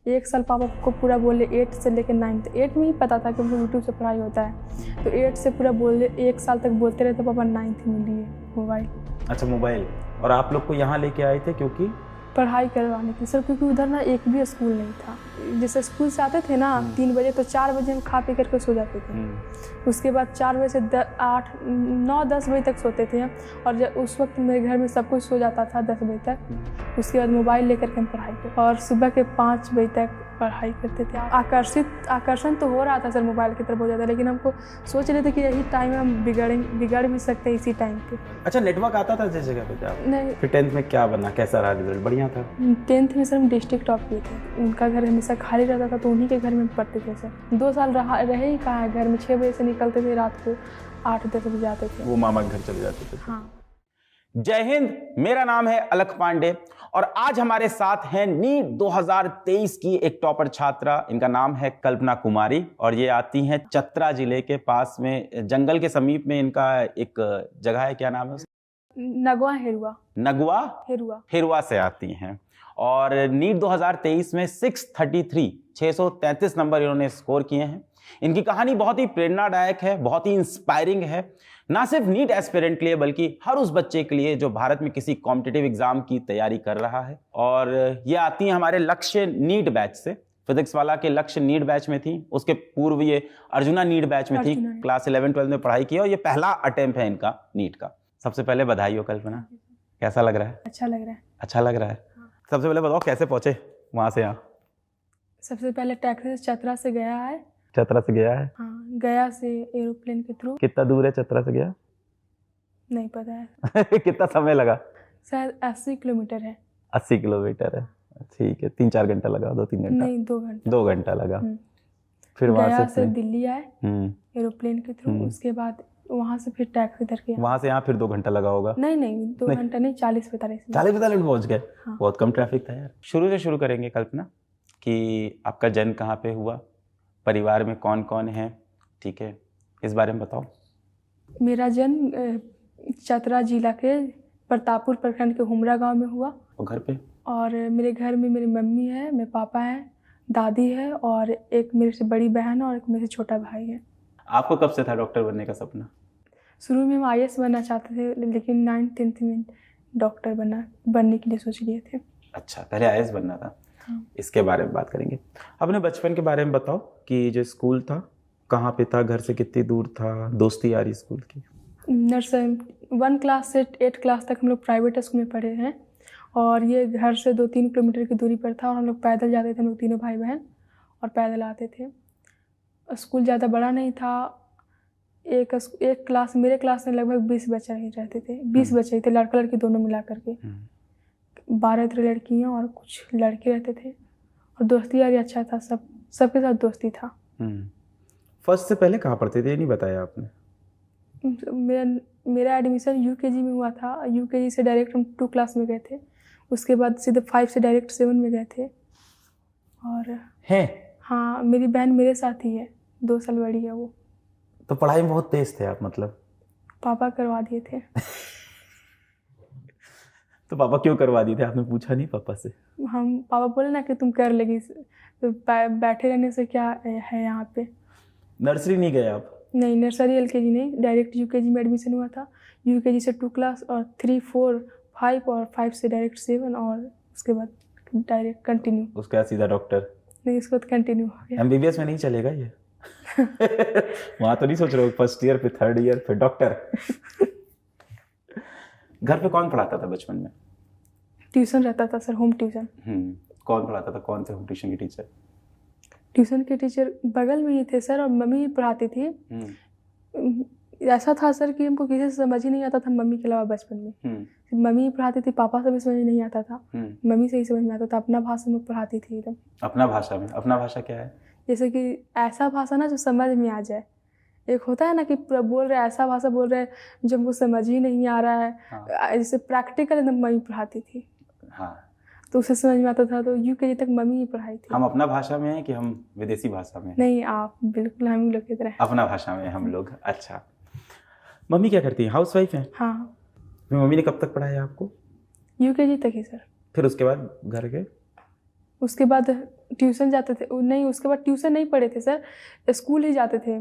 1 साल पापा को पूरा बोले 8 से लेकर 9 8 में ही पता था कि उनको यूट्यूब से पढ़ाई होता है, तो 8 से पूरा बोले 1 साल तक बोलते रहे, तो पापा 9th में लिए मोबाइल। अच्छा, मोबाइल। और आप लोग को यहाँ लेके आए थे क्योंकि पढ़ाई करवाने की सर, क्योंकि उधर ना एक भी स्कूल नहीं था। जैसे स्कूल से आते थे ना 3 बजे, तो 4 बजे हम खा पी करके सो जाते थे। उसके बाद 4 बजे से 8 9 10 बजे तक सोते थे। और उस वक्त मेरे घर में सब कुछ सो जाता था 10 बजे तक। उसके बाद मोबाइल लेकर के हम पढ़ाई करते और सुबह के 5 बजे तक पढ़ाई करते थे। आकर्षण तो हो रहा था सर मोबाइल की तरफ बहुत ज़्यादा, लेकिन हमको सोच रहे थे कि यही टाइम है, हम बिगड़ भी सकते हैं इसी टाइम पे। अच्छा, नेटवर्क आता था जिस जगह पे आप? नहीं। फिर 10th में क्या बना, कैसा रहा रिजल्ट? बढ़िया था। 10th में सर हम डिस्ट्रिक्ट टॉप किए थे। उनका घर हमेशा खाली रहता था, तो उन्हीं के घर में पढ़ते थे सर। 2 साल रहे ही कहाँ है घर में। 6 बजे से निकलते थे, रात को 8-10 बजे आते थे। वो मामा के घर चले जाते थे। हाँ। जय हिंद, मेरा नाम है अलख पांडे और आज हमारे साथ हैं नीट 2023 की एक टॉपर छात्रा। इनका नाम है कल्पना कुमारी और ये आती हैं चतरा जिले के पास में, जंगल के समीप में इनका एक जगह है। क्या नाम है उसका? नगवा हेरुआ। नगवा हेरुआ। हेरुआ से आती हैं और नीट 2023 में 633 नंबर इन्होंने स्कोर किए हैं। इनकी कहानी बहुत ही प्रेरणादायक है, बहुत ही इंस्पायरिंग है, ना सिर्फ नीट एस्पिरेंट के लिए बल्कि हर उस बच्चे के लिए जो भारत में किसी कॉम्पिटिटिव एग्जाम की तैयारी कर रहा है। और ये आती हैं हमारे लक्ष्य नीट बैच से। फिजिक्स वाला के लक्ष्य नीट बैच में थी, उसके पूर्व ये अर्जुना नीट बैच में थी। क्लास 11-12 में पढ़ाई की और ये पहला अटेम्प्ट है इनका नीट का। सबसे पहले बधाई हो कल्पना, कैसा लग रहा है? अच्छा लग रहा है। अच्छा लग रहा है। हाँ। सबसे पहले बताओ कैसे पहुंचे वहां से यहाँ? सबसे पहले टैक्सी से चतरा से गया है। चतरा से गया है? हाँ, गया से एरोप्लेन के थ्रू। कितना दूर है चतरा से गया? नहीं पता है। कितना समय लगा? शायद 80 किलोमीटर है। 80 किलोमीटर है, ठीक है। 3-4 घंटा लगा? 2-3 घंटा? नहीं, 2 घंटा। 2 घंटा लगा। फिर वहां से दिल्ली आए एरोप्लेन के थ्रू। उसके बाद वहां से फिर टैक्सी करके वहां से यहाँ फिर 2 घंटा लगा होगा? नहीं 2 घंटा नहीं, 40-45 में पहुंच गए। हाँ। बहुत कम ट्रैफिक था यार। शुरू से शुरू करेंगे कल्पना कि आपका जन्म कहाँ पे हुआ, परिवार में कौन कौन है, ठीक है, इस बारे में बताओ। मेरा जन्म चतरा जिला के प्रतापपुर प्रखंड के हुमरा गांव में हुआ। और घर पे? और मेरे घर में मेरी मम्मी है, मेरे पापा हैं, दादी है और एक मेरे से बड़ी बहन और एक मेरे से छोटा भाई है। आपको कब से था डॉक्टर बनने का सपना? शुरू में हम IAS बनना चाहते थे, लेकिन 9th-10th में डॉक्टर बनने के लिए सोच लिए थे। अच्छा, पहले IAS बनना था। हाँ। इसके बारे में बात करेंगे। अपने बचपन के बारे में बताओ कि जो स्कूल था कहाँ पे था, घर से कितनी दूर था, दोस्ती यारी स्कूल की? नर्सरी 1 क्लास से 8 क्लास तक हम लोग प्राइवेट स्कूल में पढ़े हैं और ये घर से 2-3 किलोमीटर की दूरी पर था और हम लोग पैदल जाते थे। हम लोग तीनों भाई बहन और पैदल आते थे। स्कूल ज़्यादा बड़ा नहीं था। एक क्लास, मेरे क्लास में लगभग 20 बच्चे ही रहते थे। 20 बच्चे ही थे, लड़का लड़की दोनों मिला करके। 12 लड़कियाँ और कुछ लड़के रहते थे और दोस्ती यारी अच्छा था, सबके साथ दोस्ती था। फर्स्ट से पहले कहाँ पढ़ते थे, ये नहीं बताया आपने? मेरा एडमिशन UKG में हुआ था। UKG से डायरेक्ट हम 2 क्लास में गए थे। उसके बाद सीधे 5 से डायरेक्ट 7 में गए थे। और है? हाँ, मेरी बहन मेरे साथ ही है, 2 साल बड़ी है वो। तो पढ़ाई में बहुत तेज थे आप मतलब? पापा करवा दिए थे। तो पापा क्यों करवा दिए थे, आपने पूछा नहीं पापा से? पापा बोले ना कि तुम कर लेगी, तो बैठे रहने से क्या है यहाँ पे। नर्सरी नहीं गए आप? नहीं, नर्सरी LKG नहीं, डायरेक्ट UKG में एडमिशन हुआ था। UKG से 2 क्लास और 3, 4, 5 और 5 से डायरेक्ट 7 और उसके बाद डायरेक्ट कंटिन्यू। उसके बाद सीधा डॉक्टर? नहीं, उसके बाद कंटिन्यू हो गया। MBBS में नहीं चलेगा ये? वहाँ तो नहीं सोच रहे हो फर्स्ट ईयर फिर 3rd ईयर फिर डॉक्टर? घर पे कौन पढ़ाता था बचपन में? ट्यूशन रहता था सर, होम ट्यूशन। कौन पढ़ाता था, कौन थे होम ट्यूशन के टीचर? ट्यूशन के टीचर बगल में ही थे सर और मम्मी ही पढ़ाती थी। ऐसा था सर कि हमको किसी से समझ ही नहीं आता था मम्मी के अलावा बचपन में। मम्मी ही पढ़ाती थी, पापा से भी समझ नहीं आता था, मम्मी से ही समझ में आता था। अपना भाषा में पढ़ाती थी एकदम। अपना भाषा में? अपना भाषा क्या है? जैसे कि ऐसा भाषा ना जो समझ में आ जाए। एक होता है ना कि बोल रहे ऐसा भाषा बोल रहे जो हमको समझ ही नहीं आ रहा है। हाँ। जैसे प्रैक्टिकल एकदम मम्मी पढ़ाती थी। हाँ। तो उसे समझ में आता था, तो UKG तक मम्मी ही पढ़ाई थी। हम अपना भाषा में हैं कि हम विदेशी भाषा में? नहीं, आप बिल्कुल हम लोग की तरह अपना भाषा में हम लोग। अच्छा, मम्मी क्या करती है, हाउसवाइफ हैं? हाँ। मम्मी ने कब तक पढ़ाया आपको? UKG तक ही सर। फिर उसके बाद घर गए? उसके बाद ट्यूशन जाते थे नहीं, उसके बाद ट्यूशन नहीं पढ़े थे सर, स्कूल ही जाते थे।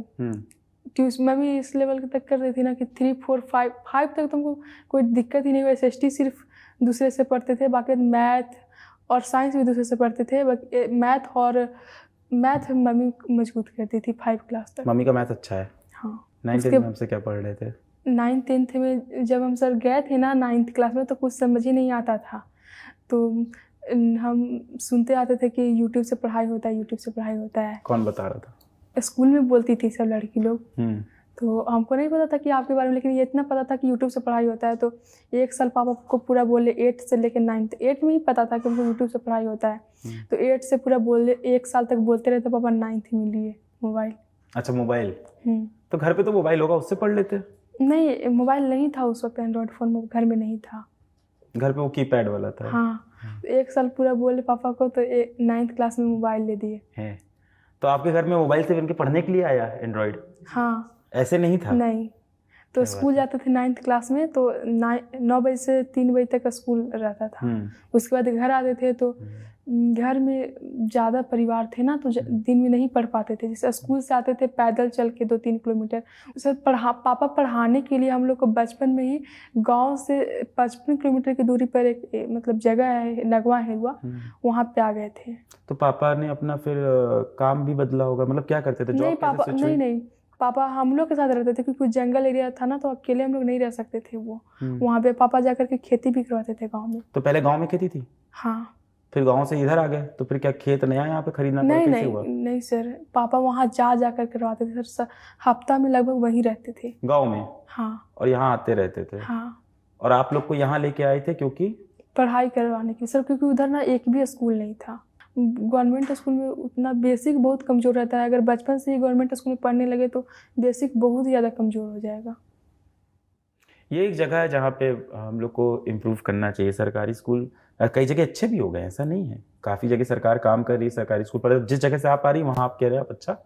ट्यूशन मैं भी इस लेवल तक कर रही थी ना कि 3, 4, 5 तक तो हमको कोई दिक्कत ही नहीं हुई। SST सिर्फ दूसरे से पढ़ते थे, बाकी मैथ और साइंस भी दूसरे से पढ़ते थे। मैथ मम्मी मजबूत करती थी 5 क्लास तक। मम्मी का मैथ अच्छा है। हाँ। 9th में हमसे क्या पढ़ रहे थे? 9th 10th में जब हम सर गए थे ना 9th क्लास में, तो कुछ समझ ही नहीं आता था। तो हम सुनते आते थे कि यूट्यूब से पढ़ाई होता है, यूट्यूब से पढ़ाई होता है। कौन बता रहा था? स्कूल में बोलती थी सब लड़की लोग। तो हमको नहीं पता था कि आपके बारे में, लेकिन ये इतना पता था कि यूट्यूब से पढ़ाई होता है। तो 1 साल पापा को पूरा बोले 8 से लेकर 9th, 8 में ही पता था कि हमको यूट्यूब से पढ़ाई होता है। तो 8 से पूरा बोले 1 साल तक बोलते रहे, तो पापा 9th में लिए मोबाइल। अच्छा, मोबाइल। तो घर पे तो मोबाइल होगा, उससे पढ़ लेते? नहीं, मोबाइल नहीं था उस वक्त, एंड्रॉयड फ़ोन घर में नहीं था। घर पे वो कीपैड वाला था। हाँ। 1 साल पूरा बोले पापा को, तो 9th क्लास में मोबाइल ले दिए हैं। तो आपके घर में मोबाइल से इनके पढ़ने के लिए आया एंड्रॉयड? हाँ। ऐसे नहीं था? नहीं। तो स्कूल जाते थे 9th क्लास में, तो 9 बजे से 3 बजे तक का स्कूल रहता था। उसके बाद घर आते थे, तो घर में ज़्यादा परिवार थे ना, तो दिन में नहीं पढ़ पाते थे। जैसे स्कूल से आते थे पैदल चल के 2-3 किलोमीटर। सर पापा पढ़ाने के लिए हम लोग को बचपन में ही गांव से 55 किलोमीटर की दूरी पर एक मतलब जगह है, नगवा है हुआ, वहाँ पे आ गए थे। तो पापा ने अपना फिर काम भी बदला होगा, मतलब क्या करते थे? नहीं पापा, नहीं पापा हम लोग के साथ रहते थे, क्योंकि जंगल एरिया था ना, तो अकेले हम लोग नहीं रह सकते थे। वो वहाँ पे पापा जाकर के खेती भी करवाते थे गाँव में। तो पहले गाँव में खेती थी? हाँ। फिर गांव से इधर आ गए, तो फिर क्या खेत नया यहाँ पे खरीदना पड़ा? कैसे हुआ? नहीं सर, पापा वहाँ जाकर करवाते थे सर। हफ्ता में लगभग वहीं रहते थे गांव में। हाँ। और यहाँ आते रहते थे? हाँ। और आप लोग को यहाँ लेके आए थे क्योंकि? पढ़ाई करवाने के सर, क्योंकि उधर ना एक भी स्कूल नहीं था। गवर्नमेंट स्कूल में उतना बेसिक बहुत कमज़ोर रहता है। अगर बचपन से ही गवर्नमेंट स्कूल में पढ़ने लगे तो बेसिक बहुत ज़्यादा कमज़ोर हो जाएगा। ये एक जगह है जहाँ पे हम लोग को इम्प्रूव करना चाहिए। सरकारी स्कूल कई जगह अच्छे भी हो गए, ऐसा नहीं है। काफ़ी जगह सरकार काम कर रही है सरकारी स्कूल पर। जिस जगह से आप आ रही वहाँ आप कह रहे हैं आप अच्छा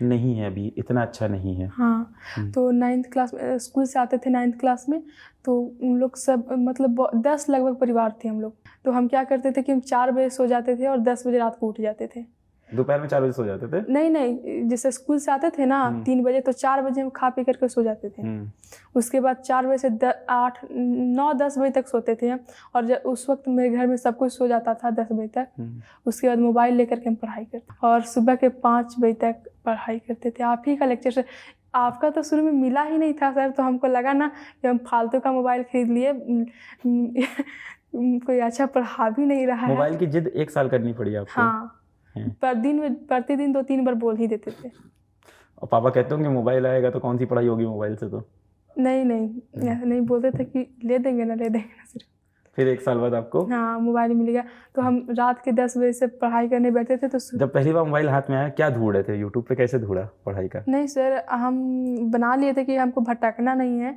नहीं है, अभी इतना अच्छा नहीं है। हाँ। तो 9th क्लास में स्कूल से आते थे 9th क्लास में, तो उन लोग सब मतलब 10 लगभग परिवार थे हम लोग। तो हम क्या करते थे कि हम 4 बजे सो जाते थे और 10 बजे रात को उठ जाते थे। दोपहर में 4 बजे सो जाते थे? नहीं, जैसे स्कूल से आते थे ना 3 बजे, तो 4 बजे हम खा पी करके सो जाते थे। उसके बाद 4 बजे से 8, 9, 10 बजे तक सोते थे हम। और उस वक्त मेरे घर में सब कुछ सो जाता था 10 बजे तक। उसके बाद मोबाइल लेकर के हम पढ़ाई करते, और सुबह के 5 बजे तक पढ़ाई करते थे। आप ही का लेक्चर से, आपका तो शुरू में मिला ही नहीं था सर, तो हमको लगा ना कि हम फालतू का मोबाइल खरीद लिए, कोई अच्छा पढ़ा भी नहीं रहा है। मोबाइल की जिद 1 साल करनी पड़ी आपको? हाँ। प्रतिदिन 2-3 बार बोल ही देते थे। और पापा कहते होंगे मोबाइल आएगा तो कौन सी पढ़ाई होगी मोबाइल से? तो नहीं बोलते थे कि ले देंगे ना सिर्फ। फिर 1 साल बाद आपको हाँ मोबाइल मिल गया। तो हम रात के 10 बजे से पढ़ाई करने बैठे थे। तो जब पहली बार मोबाइल हाथ में आया क्या ढूंढ रहे थे? यूट्यूब पे कैसे ढूंढा पढ़ाई का? नहीं सर, हम बना लिए थे कि हमको भटकना नहीं है,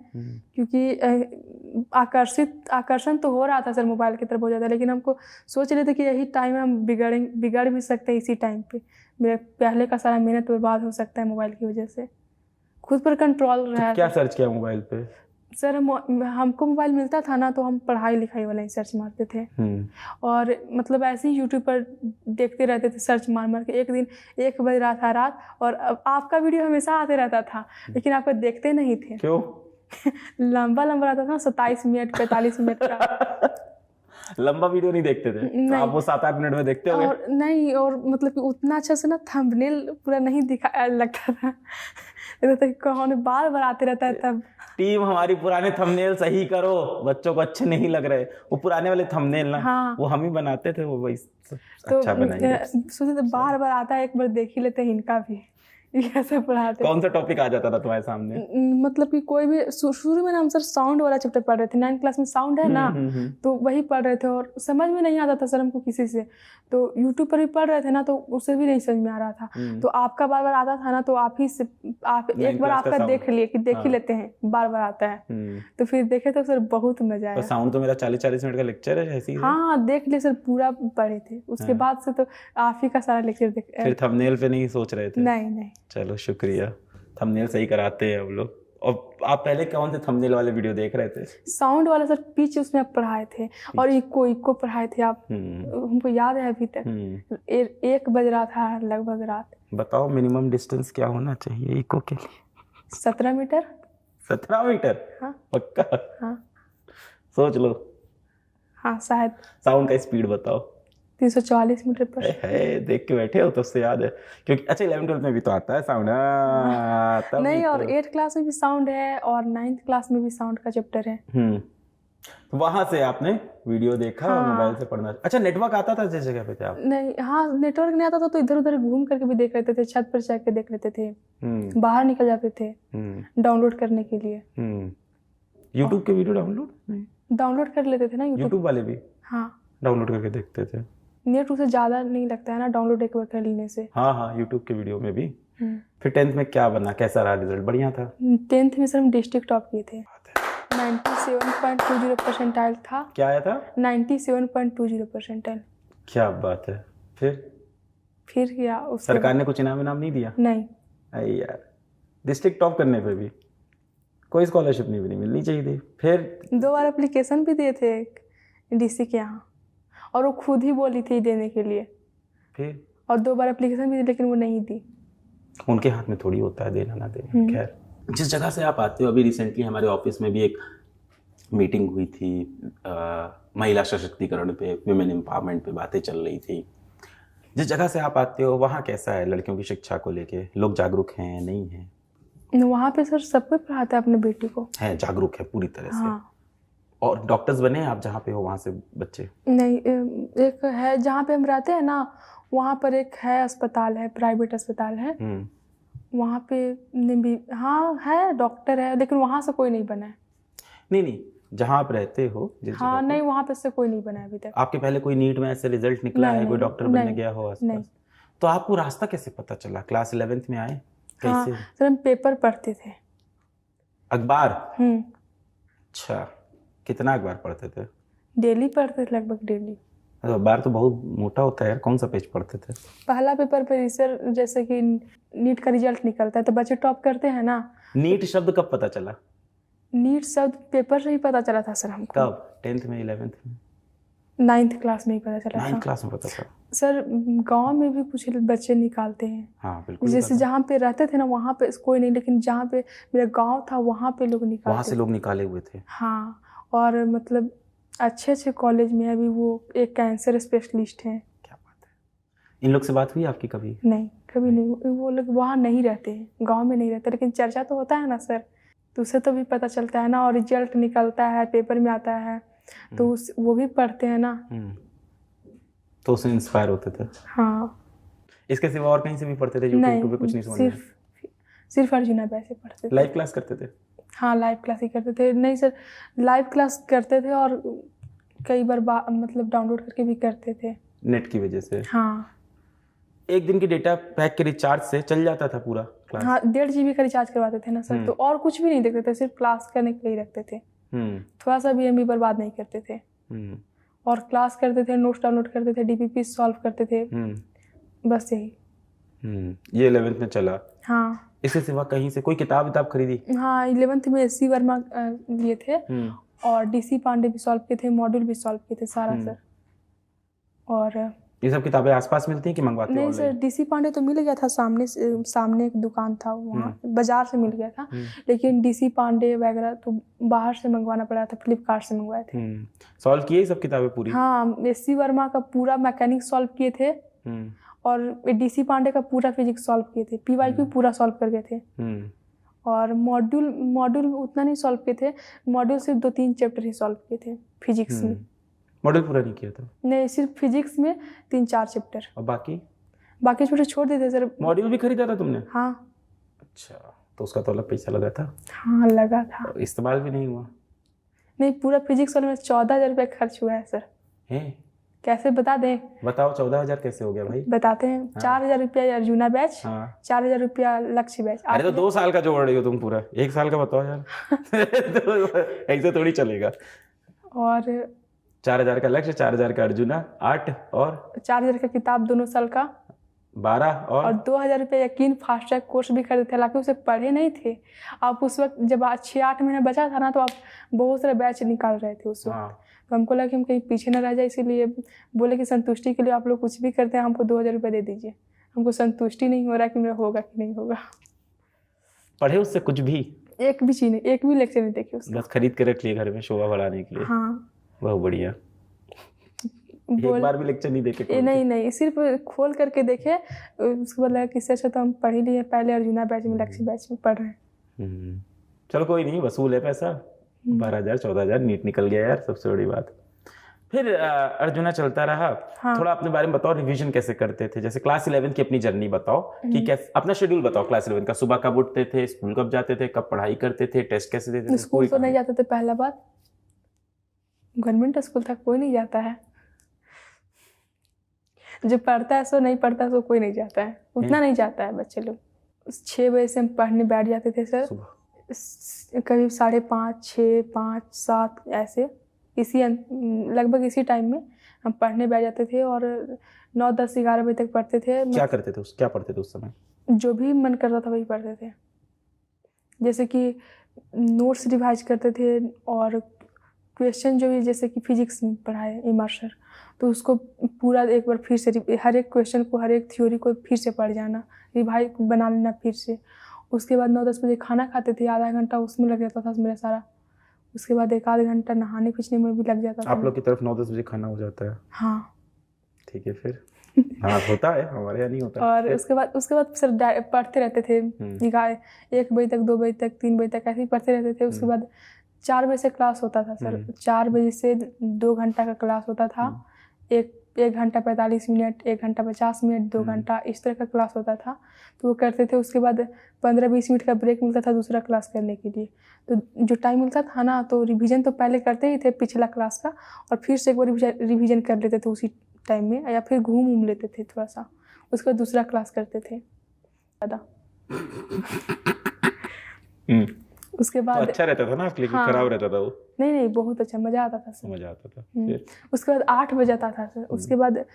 क्योंकि आकर्षण तो हो रहा था सर मोबाइल की तरफ बहुत ज़्यादा। लेकिन हमको सोच रहे थे कि यही टाइम है, हम बिगड़ भी सकते हैं इसी टाइम पे। मेरे पहले का सारा मेहनत बर्बाद हो सकता है मोबाइल की वजह से। खुद पर कंट्रोल रहा। क्या सर्च किया मोबाइल पे? सर हमको मोबाइल मिलता था ना, तो हम पढ़ाई लिखाई वाला ही सर्च मारते थे। और मतलब ऐसे ही यूट्यूब पर देखते रहते थे, सर्च मार के। एक दिन 1 बज रहा था रात, और आपका वीडियो हमेशा आते रहता था, लेकिन आप देखते नहीं थे। क्यों? लंबा रहता था, 27 मिनट 45 मिनट का। लंबा वीडियो नहीं देखते थे? नहीं। आप वो 7-8 मिनट में देखते होगे? और नहीं, और मतलब कि उतना अच्छा से ना थंबनेल पूरा नहीं दिखा लगता था। कौन बार आते रहता है तब। टीम हमारी पुराने थंबनेल सही करो, बच्चों को अच्छे नहीं लग रहे। वो पुराने वाले थंबनेल ना, हाँ। वो हम ही बनाते थे, वो वही तो अच्छा बनाएंगे। सोचे तो बार आता है, एक बार देख ही लेते हैं इनका भी। ऐसा पढ़ाते। कौन सा टॉपिक आ जाता था तुम्हारे सामने? मतलब कि कोई भी शुरू में ना हम सर साउंड वाला चैप्टर पढ़ रहे थे। 9th क्लास में साउंड है ना, तो वही पढ़ रहे थे, और समझ में नहीं आता था सर हमको किसी से। तो यूट्यूब पर भी पढ़ रहे थे ना, तो उससे भी नहीं समझ में आ रहा था। तो आपका बार आता था ना, तो आप ही से आप एक बार आपका देख लिए कि देख ही लेते हैं, बार आता है। तो फिर देखे तो सर बहुत मजा आया। साउंड तो मेरा 40-40 मिनट का लेक्चर है ऐसी। हाँ देख लिए सर, पूरा पढ़े थे। उसके बाद से तो आप ही का सारा लेक्चर देख। फिर थंबनेल पे नहीं सोच रहे थे? नहीं। चलो शुक्रिया, थंबनेल सही कराते हैं हम लोग। और आप पहले कौन से थंबनेल वाले वीडियो देख रहे थे? साउंड वाला सर पिच उसमें आप पढ़ाए थे और इको पढ़ाए थे आप, हमको याद है अभी तक। 1 बज रहा था लगभग रात। बताओ मिनिमम डिस्टेंस क्या होना चाहिए इको के लिए? 17 मीटर। 17 मीटर? हाँ पक्का? हाँ सोच लो। हाँ शायद। साउंड का स्पीड बताओ। 340 मीटर पर। है देख के बैठे हो तो उससे याद है, क्योंकि अच्छा 11-12 में भी तो आता है साउंड। नहीं, और 8th क्लास में भी साउंड है और 9th क्लास में भी साउंड का चैप्टर है। तो वहां से आपने वीडियो देखा और मोबाइल से पढ़ना। अच्छा नेटवर्क आता था जिस जगह पे थे आप? नहीं, हाँ नेटवर्क नहीं आता था तो इधर उधर घूम करके भी देख लेते थे, छत पर चढ़ के देख लेते थे, बाहर निकल जाते थे डाउनलोड करने के लिए। यूट्यूब के वीडियो डाउनलोड कर लेते थे ना यूट्यूब वाले भी? हाँ डाउनलोड करके देखते थे। नेट उसे ज्यादा नहीं लगता है ना डाउनलोड एक बार कर लेने से। हाँ यूट्यूब के वीडियो में भी। फिर 10th में क्या बना, कैसा रहा रिजल्ट? बढ़िया था? 10th में सर हम डिस्ट्रिक्ट टॉप किए थे। 97.20 परसेंटाइल था। क्या आया था? 97.20 परसेंटाइल। क्या बात है। फिर क्या सरकार ने कुछ इनाम नहीं दिया? नहीं। अरे यार, डिस्ट्रिक्ट टॉप करने पे भी कोई स्कॉलरशिप नहीं मिलनी चाहिए थी। फिर 2 बार एप्लीकेशन भी दिए थे डीसी के यहाँ और वो खुद ही बोली थी देने के लिए। फिर और 2 बार एप्लीकेशन भी दी लेकिन वो नहीं दी। उनके हाथ में थोड़ी होता है देना ना देना। खैर, जिस जगह से आप आते हो, अभी रिसेंटली हमारे ऑफिस में भी एक मीटिंग हुई थी, महिला सशक्तिकरण पे, विमेन एम्पावरमेंट पे बातें चल रही थी। जिस जगह से आप आते हो वहाँ कैसा है लड़कियों की शिक्षा को लेके? लोग जागरूक हैं नहीं हैं? वहाँ पे सर सब कोई पढ़ाता है अपने बेटी को। है, जागरूक है पूरी तरह से। हाँ। और डॉक्टर्स बने आप जहाँ पे हो वहाँ से बच्चे? नहीं, एक है जहाँ पे हम रहते हैं ना, वहाँ पर एक है अस्पताल है, प्राइवेट अस्पताल है। वहाँ पे भी हाँ है, डॉक्टर है, लेकिन वहाँ से कोई नहीं बना है। नहीं जहाँ आप रहते हो हाँ नहीं, वहाँ पे से कोई नहीं बना है अभी तक। आपके पहले कोई नीट में ऐसे रिजल्ट निकला है, कोई डॉक्टर बनने गया हो आसपास? तो आपको रास्ता कैसे पता चला? क्लास 11th में आए कैसे? हाँ सर हम पेपर पढ़ते थे। अखबार? अच्छा, कितना अखबार पढ़ते थे? डेली पढ़ते थे, लगभग डेली। अखबार तो बहुत मोटा होता है यार, कौन सा पेज पढ़ते थे? पहला पेपर पे सर जैसे कि नीट का रिजल्ट निकलता है तो बच्चे टॉप करते हैं ना। नीट शब्द कब पता चला? नीट शब्द पेपर से ही पता चला था सर हमको। कब? 10th में 11th में? 9th क्लास में ही पता चला था। 9th क्लास में पता था सर। गांव में भी कुछ बच्चे निकालते हैं। हाँ बिल्कुल। जैसे जहाँ पे रहते थे ना वहाँ पे कोई नहीं, लेकिन जहाँ पे मेरा गांव था वहाँ पे लोग निकालते। वहाँ से लोग निकाले हुए थे? हाँ, और मतलब अच्छे कॉलेज में अभी वो एक कैंसर स्पेशलिस्ट हैं। क्या बात है। इन लोग से बात हुई आपकी कभी? नहीं, कभी नहीं। वो लोग वहाँ नहीं रहते हैं, गाँव में नहीं रहते, लेकिन चर्चा तो होता है ना सर, तो उससे तो भी पता चलता है ना, और रिजल्ट निकलता है, पेपर में आता है तो वो भी पढ़ते हैं ना, तो उससे इंस्पायर होते थे। हाँ। इसके सिवा और कहीं से भी पढ़ते थे? यूट्यूब पे कुछ नहीं समझ में? सिर्फ अर्जुना बैच से पढ़ते थे। लाइव क्लास करते थे? हाँ लाइव क्लास ही करते थे। नहीं सर, लाइव क्लास करते थे और कई बार मतलब डाउनलोड करके भी करते थे नेट की वजह से। हाँ। एक दिन की डेटा पैक के रिचार्ज से चल जाता था पूरा क्लास? हाँ 1.5 GB का रिचार्ज करवाते थे ना सर, तो और कुछ भी नहीं देखते थे, सिर्फ क्लास करने के लिए रखते थे। थोड़ा सा भी MB बर्बाद नहीं करते थे। और क्लास करते थे, नोट्स डाउनलोड करते थे, DPP सॉल्व करते थे, बस यही। ये 11th में चला? हाँ। इसके सिवा कहीं से कोई किताब खरीदी? हाँ 11th में SC वर्मा लिए थे और DC पांडे भी सॉल्व किए थे, मॉड्यूल भी सॉल्व किए थे सारा सर। और ये सब किताबें आसपास मिलती हैं कि मंगवाते हो? नहीं सर, DC पांडे तो मिल गया था, सामने एक दुकान था वहाँ, बाजार से मिल गया था, लेकिन DC पांडे वगैरह तो बाहर से मंगवाना पड़ा था, फ्लिपकार्ट से मंगवाए थे। सॉल्व किए सब किताबें पूरी? हाँ, SC वर्मा का पूरा मैकेनिक सॉल्व किए थे और DC पांडे का पूरा फिजिक्स सॉल्व किए थे, PYQ पूरा सॉल्व कर गए थे। और मॉड्यूल उतना नहीं सॉल्व किए थे, मॉड्यूल सिर्फ 2-3 चैप्टर ही सॉल्व किए थे फिजिक्स में। मॉडल पूरा नहीं किया था? नहीं, सिर्फ फिजिक्स में 3-4 चैप्टर। और बाकी चैप्टर छोड़ देते सर। मॉड्यूल भी खरीदा था तुमने? हाँ। अच्छा, तो उसका तो अलग पैसा लगा था? हाँ लगा था। इस्तेमाल भी नहीं हुआ? नहीं, पूरा फिजिक्स वाले में 14,000 रुपये खर्च हुआ है सर। कैसे बता दें? बताओ, 14,000 कैसे हो गया भाई? बताते हैं। 4,000 रुपया अर्जुना बैच, 4,000 रुपया लक्ष्य बैच। अरे तो 2 साल का जोड़ रही हो तुम पूरा, 1 साल का बताओ यार। ऐसे थोड़ी चलेगा। और 4,000 का लक्ष्य, 4,000 का अर्जुना, 8 और 4,000 का किताब दोनों साल का। 12 और 2000 रुपये यकीन फास्ट ट्रैक कोर्स भी खरीदे थे, हालांकि उसे पढ़े नहीं थे आप उस वक्त। जब 6-8 महीने बचा था ना, तो आप बहुत सारे बैच निकाल रहे थे उस वक्त। तो हमको लगा कि हम कहीं पीछे न रह जाए, इसीलिए बोले कि संतुष्टि के लिए आप लोग कुछ भी करते हैं, हमको 2000 रुपये दे दीजिए। हमको संतुष्टि नहीं हो रहा कि मेरा होगा कि नहीं होगा। पढ़े उससे कुछ भी? एक भी चीज नहीं, एक भी लेक्चर नहीं देखे उसका। बस खरीद के रख लिए घर में शोभा बढ़ाने के लिए। हाँ, बहुत बढ़िया। एक बार भी लेक्चर नहीं देखे? नहीं, सिर्फ खोल करके देखे। उसके बाद लगा कि इससे अच्छा तो हम पढ़ ही लिए, पहले अर्जुना बैच में, लक्ष्य बैच में पढ़ रहे हैं। चलो कोई नहीं, वसूल है पैसा। 12,000 14,000 नीट निकल गया यार, सबसे बड़ी बात। फिर अर्जुना चलता रहा। हाँ। थोड़ा अपने बारे में बताओ, रिवीजन कैसे करते थे? जैसे क्लास 11 की अपनी जर्नी बताओ कि कैसे, अपना शेड्यूल बताओ क्लास 11 का। सुबह कब उठते थे, स्कूल कब जाते थे, कब पढ़ाई करते थे, टेस्ट कैसे देते थे? स्कूल तो नहीं जाते थे, पहला बात। गवर्नमेंट स्कूल तक कोई नहीं जाता है, जो पढ़ता है सो, नहीं पढ़ता है सो कोई नहीं जाता है, उतना नहीं जाता है बच्चे लोग। 6 बजे से हम पढ़ने बैठ जाते थे सर, करीब 5:30, 6, 5, 7 ऐसे, इसी लगभग इसी टाइम में हम पढ़ने बैठ जाते थे और 9, 10, 11 बजे तक पढ़ते थे। क्या करते थे क्या पढ़ते थे उस समय? जो भी मन करता था वही पढ़ते थे। जैसे कि नोट्स रिवाइज करते थे, और क्वेश्चन जो भी, जैसे कि फिजिक्स में पढ़ाए इमर सर, तो उसको पूरा एक बार फिर से, हर एक क्वेश्चन को, हर एक थ्योरी को फिर से पढ़ जाना, रिवाइज बना लेना फिर से। उसके बाद 9-10 बजे खाना खाते थे, आधा घंटा उसमें लग जाता था मेरा सारा। उसके बाद 1-आध घंटा नहाने खींचने में भी लग जाता था। आप लोग की तरफ 9-10 बजे खाना हो जाता है? हाँ ठीक है। फिर हाँ होता है, हमारे यहाँ नहीं होता। और उसके बाद सर पढ़ते रहते थे, 1 बजे तक, 2 बजे तक, 3 बजे तक ऐसे ही पढ़ते रहते थे। उसके बाद 4 बजे से क्लास होता था सर, 4 बजे से 2 घंटा का क्लास होता था। 1 घंटा 45 मिनट, 1 घंटा 50 मिनट, 2 घंटा, इस तरह का क्लास होता था। तो वो करते थे। उसके बाद 15-20 मिनट का ब्रेक मिलता था दूसरा क्लास करने के लिए। तो जो टाइम मिलता था ना, तो रिवीजन तो पहले करते ही थे पिछला क्लास का, और फिर से एक बार रिवीजन कर लेते थे उसी टाइम में, या फिर घूम लेते थे थोड़ा सा। उसके बाद दूसरा क्लास करते थे ज़्यादा। उसके बाद तो अच्छा रहता था ना आपके लिए? हाँ, खराब रहता था वो? नहीं, बहुत अच्छा, मज़ा आता था सर, मज़ा आता था। उसके बाद 8 बजे आता था सर। उसके बाद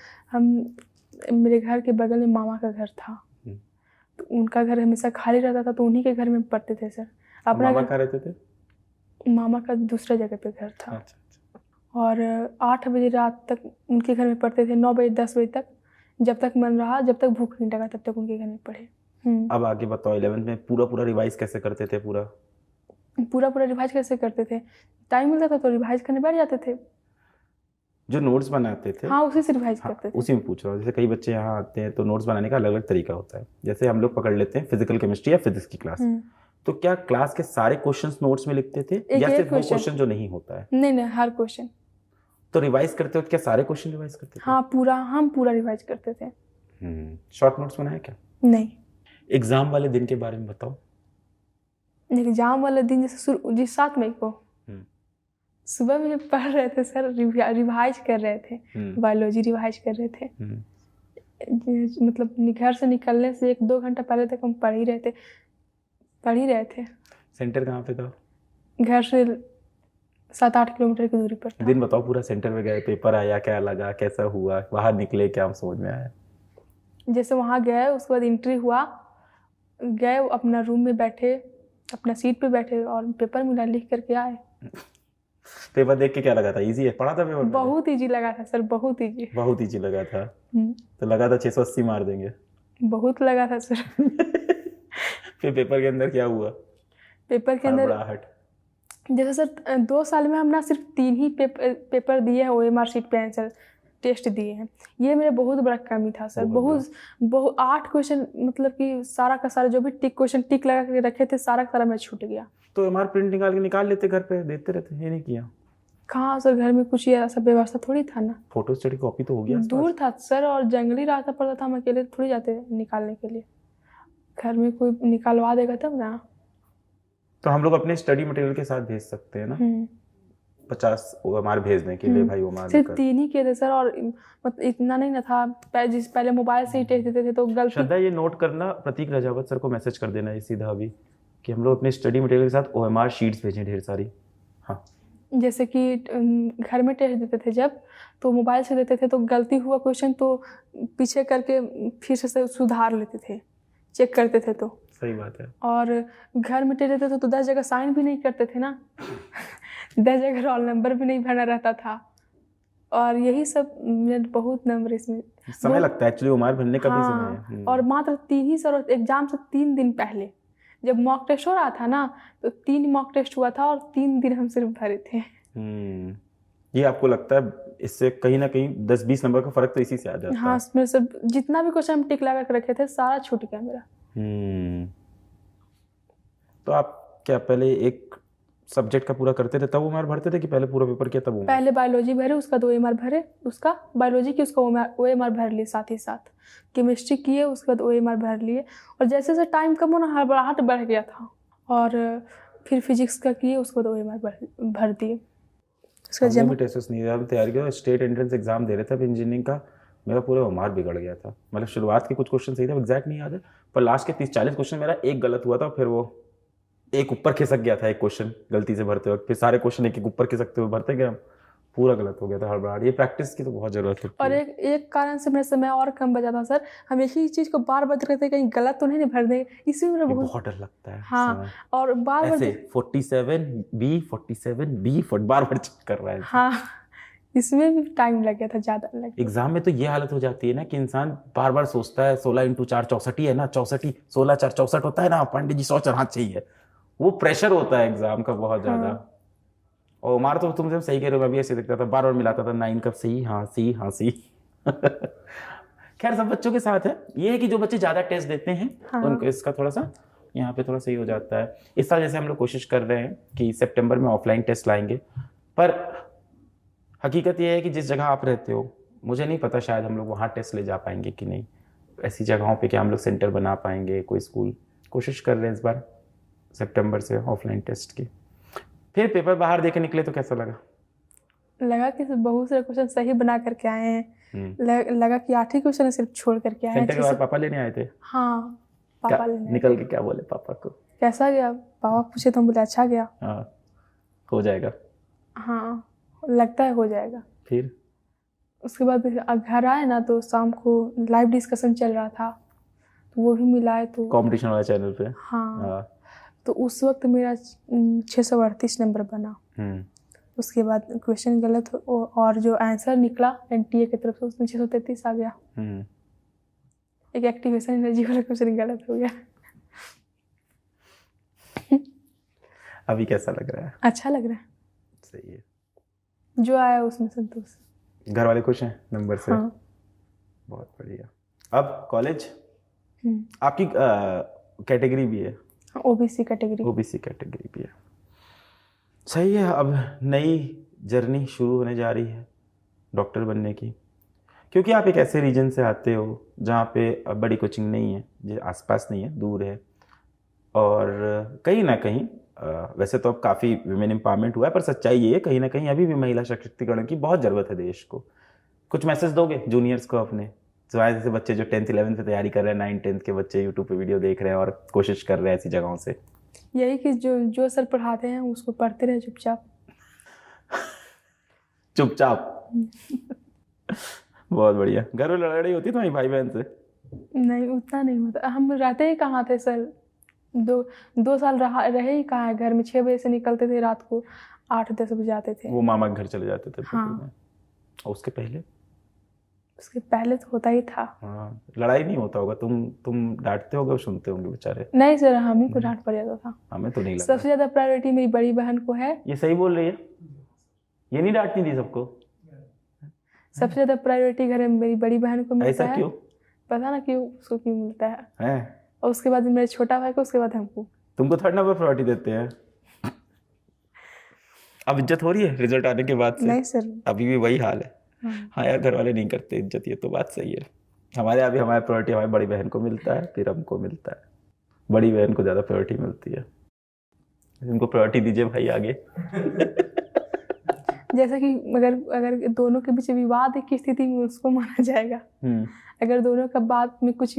मेरे घर के बगल में मामा का घर था, तो उनका घर हमेशा खाली रहता था, तो उन्हीं के घर में पढ़ते थे सर। अपना मामा कहाँ रहते थे? मामा का दूसरा जगह पे घर था। अच्छा। और 8 बजे रात तक उनके घर में पढ़ते थे, 9 बजे 10 बजे तक, जब तक मन रहा, जब तक भूख नहीं लगा तब तक उनके घर में पढ़े। अब आगे बताओ, 11th में पूरा रिवाइज कैसे करते थे? पूरा रिवाइज कैसे करते थे? टाइम मिलता था तो रिवाइज करने बैठ जाते थे। जो नोट्स बनाते थे, हाँ, उसी से रिवाइज करते थे। उसी में पूछ रहा हूँ। जैसे कई बच्चे यहाँ आते हैं तो नोट्स बनाने का अलग अलग तरीका होता है। जैसे हम लोग पकड़ लेते हैं फिजिकल केमिस्ट्री या फिजिक्स की क्लास, तो क्या क्लास के सारे क्वेश्चंस नोट्स में लिखते थे, या सिर्फ वो क्वेश्चन जो नहीं होता है? नहीं, हर क्वेश्चन। तो रिवाइज करते हो क्या सारे क्वेश्चन रिवाइज करते थे? हाँ, हम पूरा रिवाइज करते थे। शॉर्ट नोट्स बनाए क्या? नहीं। एग्जाम वाले दिन के बारे में बताओ। एग्जाम वाले दिन जैसे 7 मई को सुबह में पढ़ रहे थे सर, रिवाइज कर रहे थे, बायोलॉजी रिवाइज कर रहे थे। मतलब घर से निकलने से 1-2 घंटा पहले तक हम पढ़ ही रहे थे। सेंटर कहाँ पे था? घर से 7-8 किलोमीटर की दूरी पर था। दिन बताओ पूरा। सेंटर में गए, पेपर आया, क्या लगा, कैसा हुआ, बाहर निकले, क्या समझ में आया? जैसे वहाँ गए, उसके बाद एंट्री हुआ, गए अपना रूम में बैठे, अपना सीट पे बैठे और पेपर मिला, लिख करके आए। पेपर देख के क्या लगा था? इजी है? पढ़ा था पेपर? बहुत इजी लगा था सर, बहुत इजी लगा था। तो लगा था 680 मार देंगे? बहुत लगा था सर। फिर पेपर के अंदर क्या हुआ? पेपर के अंदर जैसे सर 2 साल में हम ना सिर्फ 3 ही पेपर दिए हैं, OMR शीट पे आंसर टेस्ट दिए हैं। ये मेरा बहुत बड़ा कमी था सर। बहुत 8 क्वेश्चन, मतलब कि सारा का सारा जो भी क्वेश्चन टिक लगा के रखे थे, सारा का सारा मैं छूट गया। तो MR प्रिंट निकाल लेते, घर पे देते रहते, ये नहीं किया? कहाँ सर, घर में कुछ ऐसा व्यवस्था थोड़ी था ना। फोटो स्टडी कॉपी तो हो गया? दूर था सर, और जंगली रास्ता पड़ता था, हम अकेले थोड़ी जाते निकालने के लिए। घर में कोई निकालवा देगा तब ना। तो हम लोग अपने स्टडी मटेरियल के साथ भेज सकते हैं ना? 50 OMR भेजने के लिए भाई OMR सिर्फ 3 ही किए थे सर, और मतलब इतना नहीं ना था। पहले मोबाइल से ही टेस्ट देते थे, तो गलती। श्रद्धा, ये नोट करना, प्रतीक राजावत सर को मैसेज कर देना ये सीधा अभी, कि हम लोग अपने स्टडी मटेरियल के साथ OMR शीट्स भेजें ढेर सारी। हाँ, जैसे कि घर में टेस्ट देते थे जब, तो मोबाइल से देते थे, तो गलती हुआ क्वेश्चन तो पीछे करके फिर से सुधार लेते थे, चेक करते थे। तो सही बात है। और घर में टेस्ट देते थे तो 10 जगह साइन भी नहीं करते थे ना 10 जगह रोल नंबर भी नहीं भरना रहता था, और यही सब बहुत नंबर इसमें समय लगता है एक्चुअली, उम्र भरने का भी समय है। और मात्र 3 ही सर एग्जाम से 3 दिन पहले जब मॉक टेस्ट हो रहा था ना, तो 3 मॉक टेस्ट हुआ था और 3 दिन हम सिर्फ भरे थे। ये आपको लगता है इससे कहीं ना कहीं 10-20 नंबर का फर्क तो इसी से आ जाता है? हाँ, मेरे सब जितना भी क्वेश्चन हम टिक लगा के रखे थे सारा छूट गया मेरा। तो आप क्या पहले एक सब्जेक्ट का पूरा करते थे तब OMR भरते थे कि पहले पूरा पेपर किया तब OMR? पहले बायोलॉजी भरे, उसका 2 OMR भरे, उसका बायोलॉजी की उसका OMR भर लिए, साथ ही साथ केमिस्ट्री किए, उसके बाद OMR भर लिए। और जैसे जैसे टाइम कम होना हड़बड़ाहट बढ़ गया था, और फिर फिजिक्स का किए, उसको तो OMR भर दिए। उसका जब टेस्ट नहीं दिया, तैयारी किया, स्टेट एंट्रेंस एग्जाम दे रहे थे इंजीनियरिंग का, मेरा पूरा OMR बिगड़ गया था। मतलब शुरुआत के कुछ क्वेश्चन सही थे, एग्जैक्ट नहीं याद है, पर लास्ट के 30-40 क्वेश्चन मेरा एक गलत हुआ था, फिर वो एक ऊपर खिसक गया था, एक क्वेश्चन गलती से भरते वक्त, फिर सारे क्वेश्चन एक ऊपर खिसकते हुए भरते गए, पूरा गलत हो गया था, हड़बड़ाहट। ये प्रैक्टिस की तो बहुत जरूरत है। और एक कारण से मेरा समय और कम बचा था सर, हम एक ही चीज को बार बार करते कहीं गलत तो नहीं भर दें, इसमें मेरा बहुत डर लगता है। हाँ, और बार बार 47B बार बार चेक कर रहा है। हाँ, इसमें भी टाइम लग गया था, ज्यादा लग गया। एग्जाम में तो ये हालत हो जाती है ना कि इंसान बार बार सोचता है 16 × 4 64 है ना, 64 16 4 64 होता है ना, पंडित जी 100 चढ़ाना चाहिए, वो प्रेशर होता है एग्जाम का बहुत ज्यादा। और OMR तो तुम जब सही कह रहे हो, मैं भी ऐसे देखता था, बार बार मिलाता था 9 कब सही, हाँ सी, हाँ सी। खैर सब बच्चों के साथ है, ये है कि जो बच्चे ज्यादा टेस्ट देते हैं उनको इसका थोड़ा सा यहाँ पे थोड़ा सही हो जाता है। इस साल जैसे हम लोग कोशिश कर रहे हैं कि सितंबर में ऑफलाइन टेस्ट लाएंगे, पर हकीकत ये है कि जिस जगह आप रहते हो, मुझे नहीं पता शायद हम लोग वहाँ टेस्ट ले जा पाएंगे कि नहीं, ऐसी जगहों पे क्या हम लोग सेंटर बना पाएंगे, कोई स्कूल। कोशिश कर रहे हैं इस बार सितंबर से ऑफलाइन टेस्ट की। फिर पेपर बाहर देके निकले तो कैसा लगा? लगा कि बहुत सारे क्वेश्चन सही बना करके आए हैं। लगा कि 8 ही क्वेश्चन सिर्फ छोड़ करके आए हैं। सेंटर के बाद पापा लेने आए थे? हाँ, पापा लेने निकल के क्या बोले पापा को? कैसा गया? पापा पूछे तो हम बोले अच्छा गया। हाँ, हो जाएगा। हाँ, लगता है हो जाएगा। फिर उसके बाद घर आए ना, तो शाम को लाइव डिस्कशन चल रहा था, तो वो भी मिलाए, तो कंपटीशन वाला चैनल पे। हाँ, तो उस वक्त मेरा 638 नंबर बना। उसके बाद क्वेश्चन गलत और जो आंसर निकला NTA की तरफ से, उसमें 633 आ गया। एक एक्टिवेशन एनर्जी वाला क्वेश्चन गलत हो गया। अभी कैसा लग रहा है? अच्छा लग रहा है। सही है, जो आया उसमें संतोष। घर वाले खुश हैं नंबर से? हाँ। बहुत बढ़िया। अब कॉलेज आपकी कैटेगरी भी है? OBC कैटेगरी भी है। सही है। अब नई जर्नी शुरू होने जा रही है डॉक्टर बनने की, क्योंकि आप एक ऐसे रीजन से आते हो जहाँ पे बड़ी कोचिंग नहीं है, जो आसपास नहीं है, दूर है, और कहीं ना कहीं वैसे तो अब काफ़ी विमेन एम्पावरमेंट हुआ है, पर सच्चाई ये है कहीं ना कहीं अभी भी महिला सशक्तिकरण की बहुत ज़रूरत है देश को। कुछ मैसेज दोगे जूनियर्स को अपने, जैसे बच्चे जो 10th 11th पे तैयारी कर रहे हैं, 9th 10th के बच्चे यूट्यूब पे वीडियो देख रहे हैं और कोशिश कर रहे हैं ऐसी जगहों से? यही कि जो सर पढ़ाते हैं उसको पढ़ते रहे चुपचाप। बहुत बढ़िया। घर में लड़ाई होती है तुम्हारी भाई बहन से? नहीं, उतना नहीं होता। हम रहते ही कहाँ थे सर, 2 साल रहे ही कहाँ है घर में। 6 बजे से निकलते थे, रात को 8-10 बजे आते थे। वो मामा के घर चले जाते थे? हाँ। और उसके पहले तो होता ही था। हाँ, लड़ाई नहीं होता होगा? तुम डांटते होगे और सुनते होंगे बेचारे? नहीं सर, हम ही को डांट पड़ जाता था। हमें तो नहीं लगा। सबसे ज्यादा प्रायोरिटी मेरी बड़ी बहन को है। ये सही बोल रही है? ये नहीं डांटती थी सबको? सबसे ज्यादा प्रायोरिटी घर में मेरी बड़ी बहन को मिलता है। ऐसा क्यों? पता ना क्यों, उसको क्यों मिलता है। और उसके बाद मेरे छोटा भाई को, उसके बाद हमको। तुमको 3rd नंबर प्रायोरिटी देते हैं? अब इज्जत हो रही है रिजल्ट आने के बाद से? नहीं सर, अभी भी वही हाल है। हाँ यार, घर वाले नहीं करते इज्जत, ये तो बात सही है। हमारे अभी हमारी प्रायोरिटी हमारी बड़ी बहन को मिलता है, फिर हमको मिलता है। बड़ी बहन को ज़्यादा प्रायोरिटी मिलती है। इनको प्रायोरिटी दीजिए भाई आगे। जैसे कि अगर दोनों के बीच विवाद की स्थिति में उसको माना जाएगा। अगर दोनों का बात में कुछ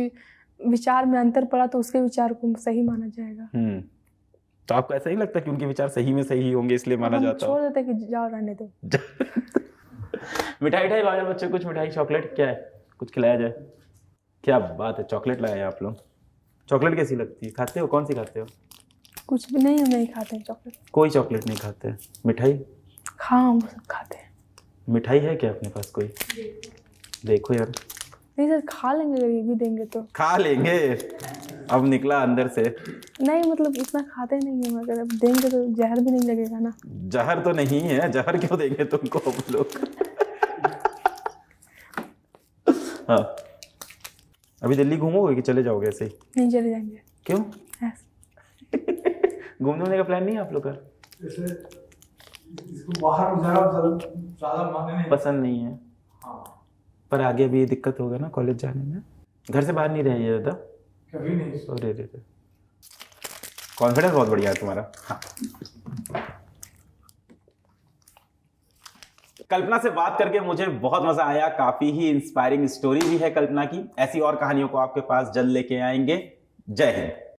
विचार में अंतर पड़ा तो उसके विचार को सही माना जाएगा। तो आपको ऐसा ही लगता है कि उनके विचार सही में सही होंगे इसलिए माना हम जाता छोड़ देते कि जाओ रहने दो। मिठाई लाओ यार बच्चे, कुछ मिठाई चॉकलेट क्या है, कुछ खिलाया जाए। क्या बात है, चॉकलेट लाए आप लोग। चॉकलेट कैसी लगती है, खाते हो, कौन सी खाते हो? कुछ भी नहीं, हम नहीं खाते हैं चॉकलेट। कोई चॉकलेट नहीं खाते। मिठाई? हाँ हम सब खाते हैं। मिठाई है क्या अपने पास कोई? देखो यार। नहीं सर, खा लेंगे अगर ये भी देंगे तो। खा लेंगे, अब निकला अंदर से। नहीं मतलब इतना खाते नहीं है, अगर अब देंगे तो जहर भी नहीं लगेगा ना। जहर तो नहीं है, जहर क्यों देंगे तुमको हम लोग। हाँ, अभी दिल्ली घूमोगे कि चले जाओगे ऐसे ही? नहीं चले जाएंगे। क्यों? ऐसे। घूमने का प्लान नहीं है आप लोग का? इसको बाहर ज्यादा मानने नहीं पसंद नहीं है। हाँ, पर आगे भी दिक्कत होगा ना कॉलेज जाने में। घर से बाहर नहीं रहिए ज़्यादा। कभी नहीं। अरे रे, कॉन्फिडेंस बहुत बढ़िया है तुम्हारा। हाँ। कल्पना से बात करके मुझे बहुत मजा आया, काफी ही इंस्पायरिंग स्टोरी भी है कल्पना की। ऐसी और कहानियों को आपके पास जल्द लेके आएंगे। जय हिंद।